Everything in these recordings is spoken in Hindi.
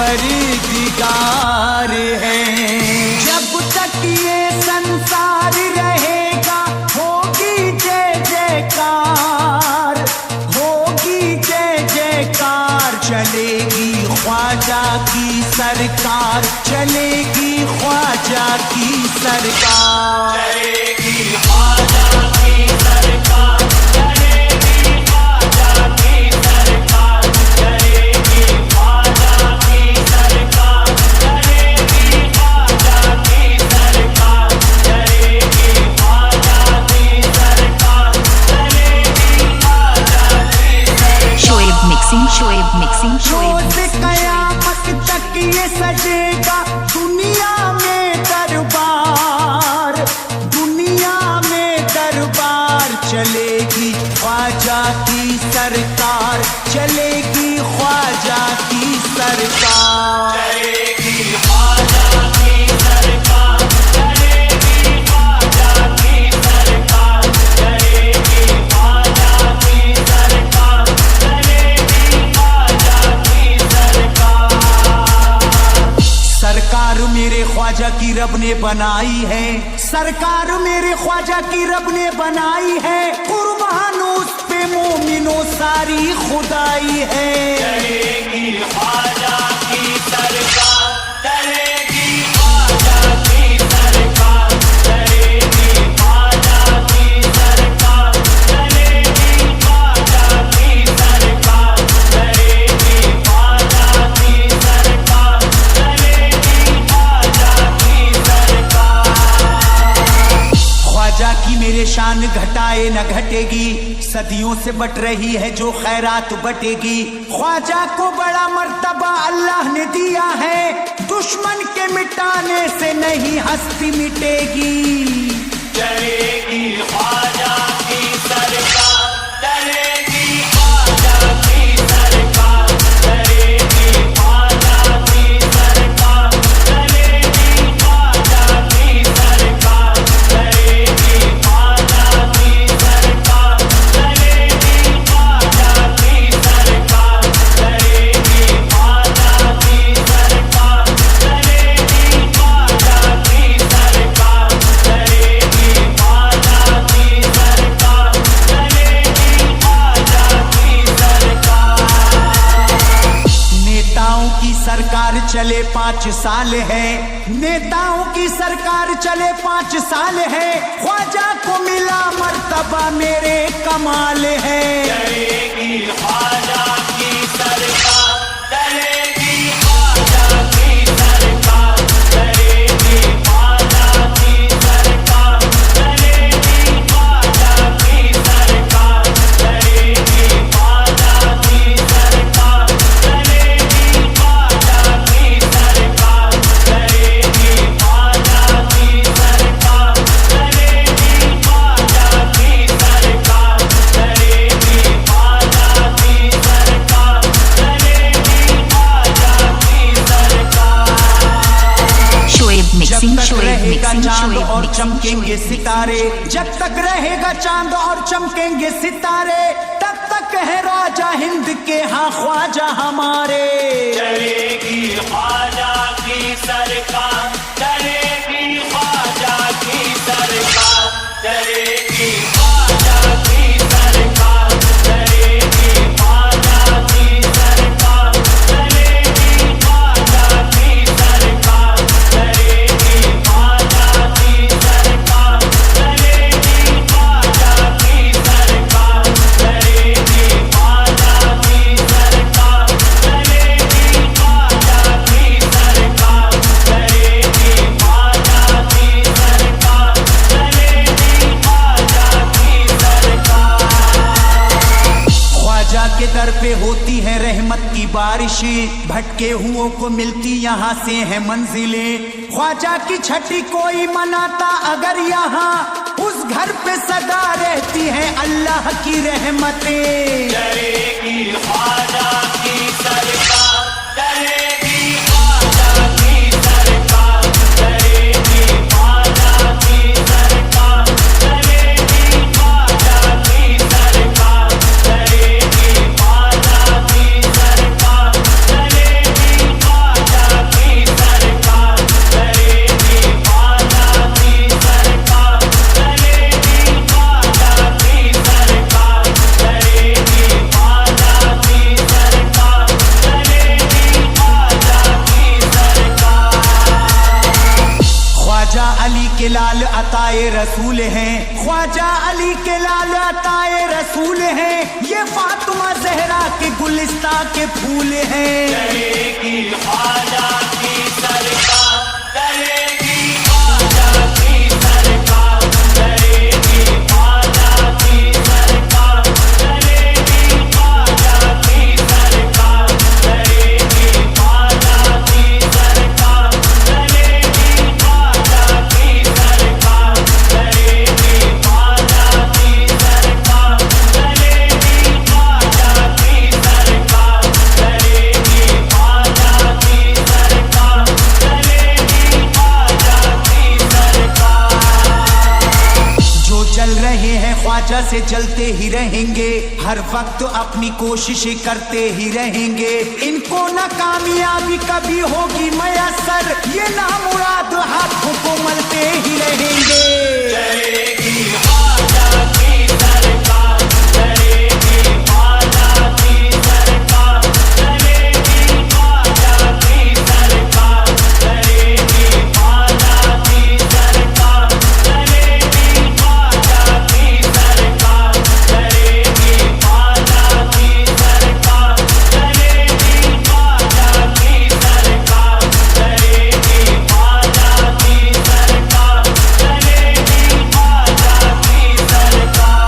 परवरदिगार है। जब तक ये संसार रहेगा होगी जय जयकार, होगी जय जयकार। चलेगी ख्वाजा की सरकार, चलेगी ख्वाजा की सरकार, चलेगी ख्वाजा की सरकार, चलेगी ख्वाजा की सरकार, चलेगी ख्वाजा की सरकार, चलेगी ख्वाजा की सरकार, चलेगी ख्वाजा की सरकार, चलेगी ख्वाजा की सरकार। शोएब मिक्सिंग, शोएब मिक्सिंग, शोएब रोज़ कयामत तक ये सजेगा दुनिया में दरबार, दुनिया में दरबार। चलेगी ख्वाजा की सरकार, चलेगी ख्वाजा की सरकार, चलेगी ख्वाजा की सरकार, चलेगी ख्वाजा की सरकार, चलेगी ख्वाजा की सरकार, चलेगी ख्वाजा की सरकार। सरकार मेरे ख्वाजा की रब ने बनाई है, सरकार मेरे ख्वाजा की रब ने बनाई है। कुर्बान उस पे मोमिनो सारी खुदाई है। चलेगी ख्वाजा की सरकार, चलेगी ख्वाजा की सरकार, चलेगी ख्वाजा की सरकार, चलेगी ख्वाजा की सरकार, चलेगी ख्वाजा की सरकार, चलेगी ख्वाजा की सरकार। ख्वाजा की मेरे शान घटाए न घटेगी, सदियों से बट रही है जो खैरात बटेगी। ख्वाजा को बड़ा मर्तबा अल्लाह ने दिया है, दुश्मन के मिटाने से नहीं हस्ती मिटेगी। चलेगी ख्वाजा की सरकार, चलेगी ख्वाजा की सरकार, चलेगी ख्वाजा की सरकार, चलेगी ख्वाजा की सरकार, चलेगी ख्वाजा की सरकार, चलेगी ख्वाजा की सरकार, चलेगी ख्वाजा की सरकार, चलेगी ख्वाजा की सरकार, चलेगी ख्वाजा की सरकार, चलेगी ख्वाजा की सरकार। नेताओं की सरकार चले 5 साल है, नेताओं की सरकार चले 5 साल है। ख्वाजा को मिला मर्तबा मेरे कमाल है। चलेगी ख्वाजा की सरकार, चलेगी ख्वाजा की सरकार, चलेगी ख्वाजा की सरकार, चलेगी ख्वाजा की सरकार, चलेगी ख्वाजा की सरकार, चलेगी ख्वाजा की सरकार, चलेगी ख्वाजा की सरकार, चलेगी ख्वाजा की सरकार, चलेगी ख्वाजा की सरकार, चलेगी ख्वाजा की सरकार। शोएब जब मिक्सिंग, तक शोएब रहेगा मिक्सिंग, चांद शोएब और मिक्सिंग, चमकेंगे शोएब सितारे, जब तक रहेगा चांद और चमकेंगे सितारे, तब तक है राजा हिंद के हाँ ख्वाजा हमारे। चलेगी ख्वाजा की सरकार, चलेगी ख्वाजा की सरकार, चलेगी ख्वाजा की सरकार, चलेगी ख्वाजा की सरकार, चलेगी ख्वाजा की सरकार, चलेगी ख्वाजा की सरकार, चलेगी ख्वाजा की सरकार, चलेगी ख्वाजा की सरकार, चलेगी ख्वाजा की सरकार, चलेगी ख्वाजा की सरकार, चलेगी ख्वाजा की सरकार। ख्वाजा के दर पे होती है रहमत की बारिशें, भटके हुओं को मिलती यहाँ से है मंजिलें। ख्वाजा की छठी कोई मनाता अगर यहाँ, उस घर पे सदा रहती है अल्लाह की रहमतें। चलेगी ख्वाजा की सरकार, चलेगी ख्वाजा की सरकार, चलेगी ख्वाजा की सरकार, चलेगी ख्वाजा की सरकार, चलेगी ख्वाजा की सरकार, चलेगी ख्वाजा के लाल अताए रसूल हैं, ख्वाजा अली के लाल अताए रसूल हैं, ये फातिमा जहरा के गुलिस्ता के फूल हैं। चलेगी ख्वाजा की सरकार, चलेगी ख्वाजा की सरकार, चलेगी ख्वाजा की सरकार, चलेगी ख्वाजा की सरकार, चलेगी ख्वाजा की सरकार, चलेगी ख्वाजा की सरकार, चलेगी ख्वाजा की सरकार, चलेगी ख्वाजा की सरकार, चलेगी ख्वाजा की सरकार, चलेगी ख्वाजा की सरकार। जो चल रहे हैं ख्वाजा से चलते ही रहेंगे, हर वक्त अपनी कोशिशें करते ही रहेंगे, इनको न कामयाबी कभी होगी मयसर, ये नामुराद हाथों को मलते ही रहेंगे। चलेगी ख्वाजा की सरकार, चलेगी ख्वाजा की सरकार, चलेगी ख्वाजा की सरकार, चलेगी ख्वाजा की सरकार, चलेगी ख्वाजा की सरकार, चलेगी ख्वाजा की सरकार, चलेगी ख्वाजा की सरकार, चलेगी ख्वाजा की सरकार, चलेगी ख्वाजा की सरकार।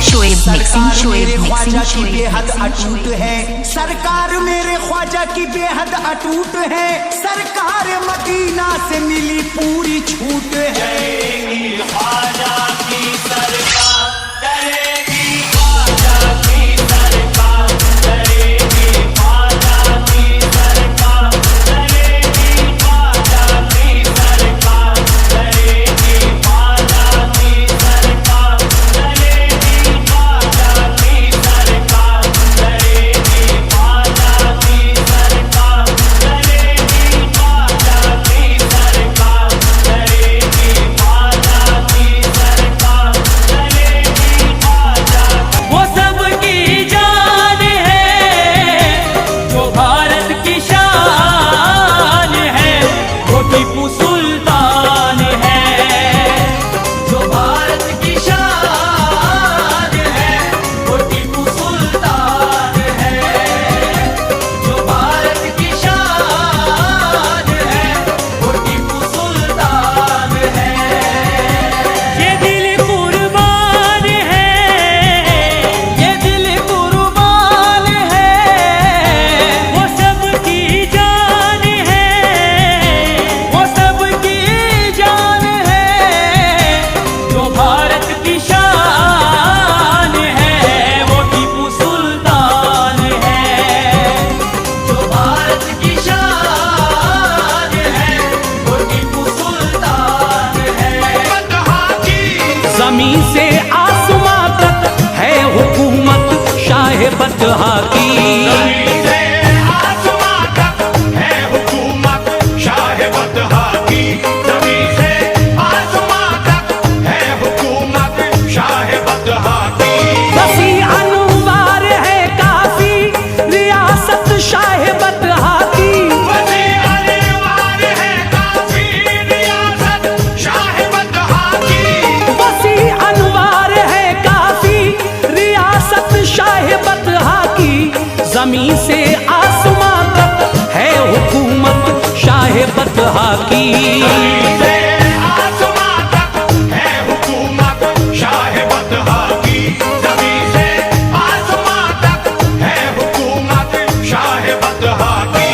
शोएब मिक्सिंग, सरकार शोएब मेरे ख्वाजा मिक्सिंग, की शोएब बेहद मिक्सिंग, अटूट शोएब है, सरकार मेरे ख्वाजा की बेहद अटूट है, सरकार मदीना से मिली पूरी छूट है। चलेगी ख्वाजा की सरकार, चलेगी ख्वाजा की सरकार, चलेगी ख्वाजा की सरकार, चलेगी ख्वाजा की सरकार, चलेगी ख्वाजा की सरकार, चलेगी ख्वाजा की सरकार, चलेगी ख्वाजा की सरकार, चलेगी ख्वाजा की सरकार, चलेगी ख्वाजा की सरकार, चलेगी ख्वाजा। वो सबकी जान है जो भारत की शान है, वो टीपू सुल्तान है जो भारत की शान है, वो टीपू सुल्तान है जो भारत की शान है, वो टीपू सुल्तान है। ये दिल कुर्बान है, ये दिल कुर्बान है, वो सबकी जान है, वो सबकी जान है जो भारत की शान है, वो टीपू सुल्तान है जो भारत की शान है, वो टीपू सुल्तान है। जमीन से आसमां तक है हुकूमत शाह बतहा की। जमीन से आसमां तक है हुकूमत शाह बतहा की, जमीन से आसमां तक है हुकूमत शाह बतहा की। वसी अनवार है काफी रियासत शाह बतहा की। वसी अनवार है काफी रियासत शाह बतहा की। वसी अनवार है काफी रियासत शाह बतहा की। जमीन से आसमां तक है हुकूमत शाह बतहा की। जमीन से आसमां तक है हुकूमत शाह बतहा की, जमीन से आसमां तक है हुकूमत शाह बतहा की।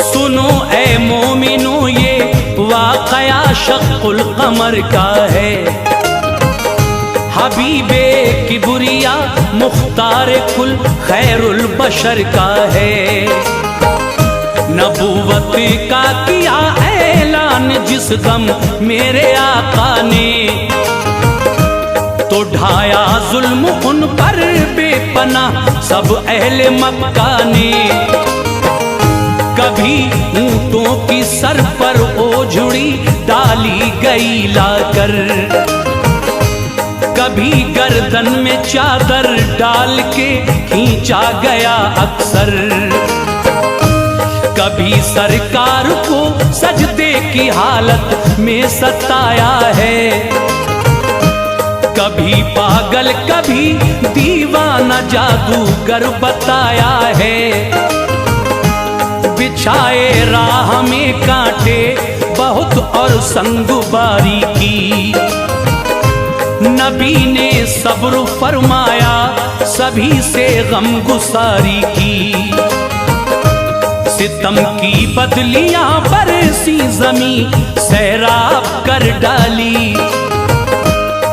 सुनो ए मोमिनो ये वाकया शक्कुल कमर का है, हबीबे किबरिया मुख्तार कुल खैरुल बशर का है। नबूवत का किया ऐलान जिस दम मेरे आका ने, तो ढाया जुल्म उन पर बेपना सब अहले मक्का ने। कभी ऊंटों की सर पर ओझुड़ी डाली गई लाकर, कभी गर्दन में चादर डाल के खींचा गया अक्सर, कभी सरकार को सजदे की हालत में सताया है, कभी पागल कभी दीवाना जादूगर बताया है। बिछाए राह में कांटे बहुत और संगुबारी की, नबी ने सब्र फरमाया सभी से गमगुसारी की। सितम की बदलियां बरसी जमी सैराब कर डाली,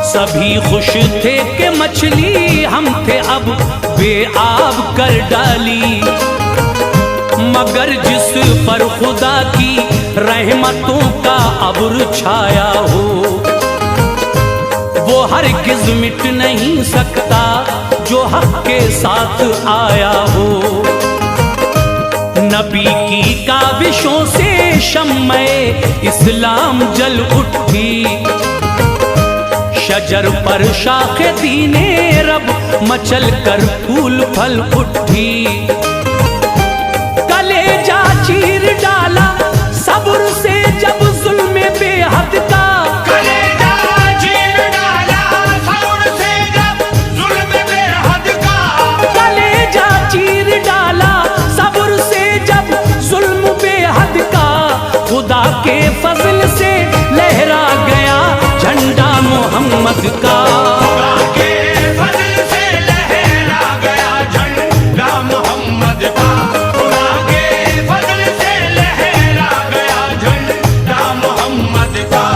सभी खुश थे कि मछली हम थे अब बेआब कर डाली। मगर जिस पर खुदा की रहमतों का अब्र छाया हो, वो हरगिज़ मिट नहीं सकता जो हक के साथ आया हो। नबी की काविशों से शम्मे इस्लाम जल उठी, शजर पर शाखे दीने रब मचल कर फूल फल उठी। कलेजा चीर डाला सब्र से जब जुल्म बेहद का, कलेजा चीर डाला सब्र से जब जुल्म बेहद का, कलेजा चीर डाला सब्र से जब जुल्म बेहद का। खुदा के फजल से लहरा गया झंडा मोहम्मद का, खुदा के फजल से लहरा गया झंडा मोहम्मद का, खुदा के फजल से लहरा गया झंडा मोहम्मद का।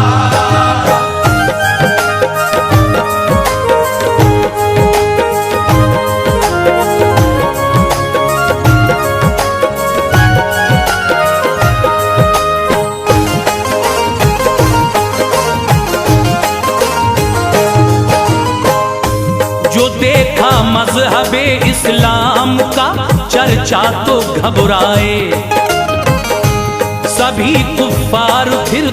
जो देखा मजहबे इस्लाम का चर्चा तो घबराए, सभी कुफ्फार फिर